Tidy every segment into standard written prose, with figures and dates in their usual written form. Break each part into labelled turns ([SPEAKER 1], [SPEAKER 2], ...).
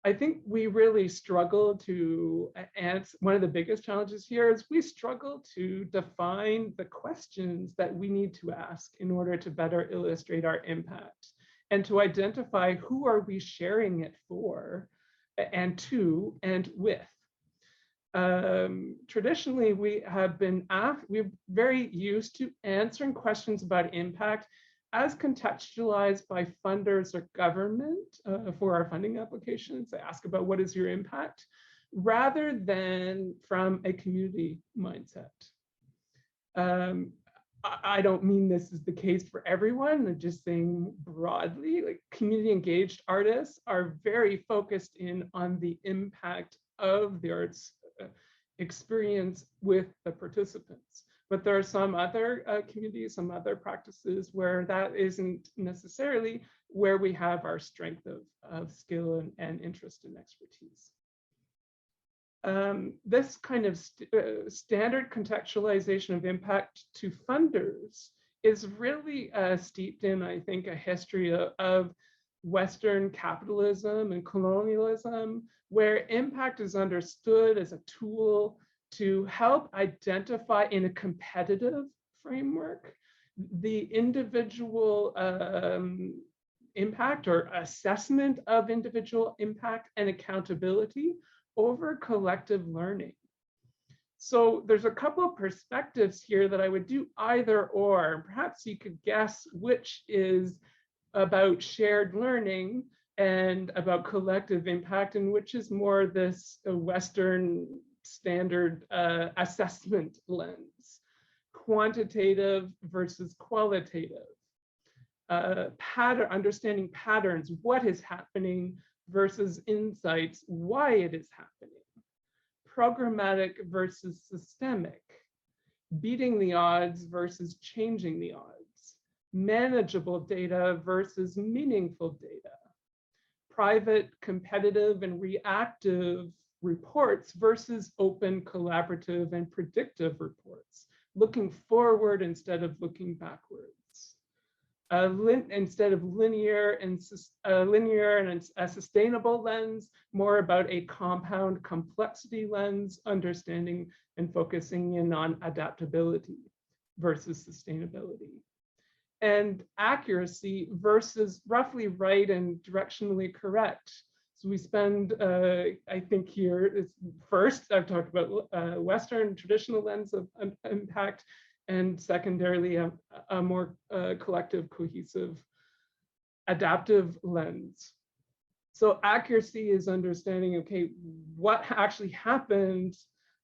[SPEAKER 1] I think we really struggle to answer. One of the biggest challenges here is we struggle to define the questions that we need to ask in order to better illustrate our impact, and to identify who are we sharing it for and to and with. Traditionally, we're very used to answering questions about impact as contextualized by funders or government for our funding applications. They ask about what is your impact, rather than from a community mindset. I don't mean this is the case for everyone. I'm just saying broadly, like community engaged artists are very focused in on the impact of the arts experience with the participants. But there are some other communities, some other practices where that isn't necessarily where we have our strength of skill and interest and expertise. This kind of standard contextualization of impact to funders is really steeped in, I think, a history of Western capitalism and colonialism, where impact is understood as a tool to help identify in a competitive framework the individual impact or assessment of individual impact and accountability over collective learning. So there's a couple of perspectives here that I would do either or. Perhaps you could guess which is about shared learning and about collective impact, and which is more this Western standard assessment lens, quantitative versus qualitative, understanding patterns, what is happening versus insights, why it is happening, programmatic versus systemic, beating the odds versus changing the odds, manageable data versus meaningful data, private, competitive, and reactive reports versus open, collaborative, and predictive reports, looking forward instead of looking backwards. Instead of linear and a sustainable lens, more about a compound complexity lens, understanding and focusing in on adaptability versus sustainability. And accuracy versus roughly right and directionally correct. So we spend, I think here is first, I've talked about Western traditional lens of impact, and secondarily, a more collective, cohesive, adaptive lens. So accuracy is understanding, okay, what actually happened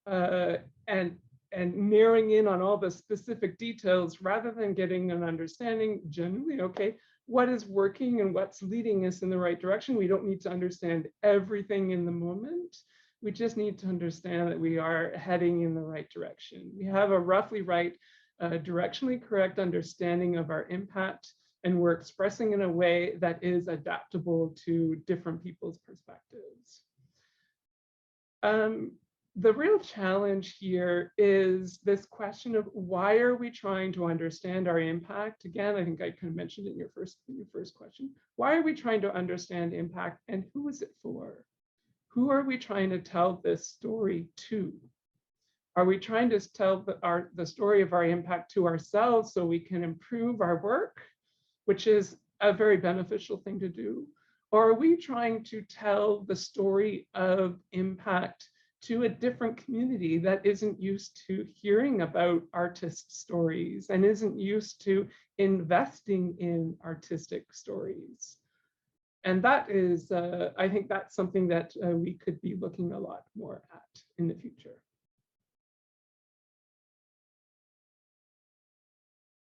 [SPEAKER 1] and narrowing in on all the specific details rather than getting an understanding generally, okay, what is working and what's leading us in the right direction. We don't need to understand everything in the moment. We just need to understand that we are heading in the right direction. We have a roughly right, directionally correct understanding of our impact, and we're expressing in a way that is adaptable to different people's perspectives. The real challenge here is this question of why are we trying to understand our impact? Again, I think I kind of mentioned it in your first question. Why are we trying to understand impact, and who is it for? Who are we trying to tell this story to? Are we trying to tell the story of our impact to ourselves so we can improve our work, which is a very beneficial thing to do? Or are we trying to tell the story of impact to a different community that isn't used to hearing about artist stories and isn't used to investing in artistic stories? And that is, I think that's something that we could be looking a lot more at in the future.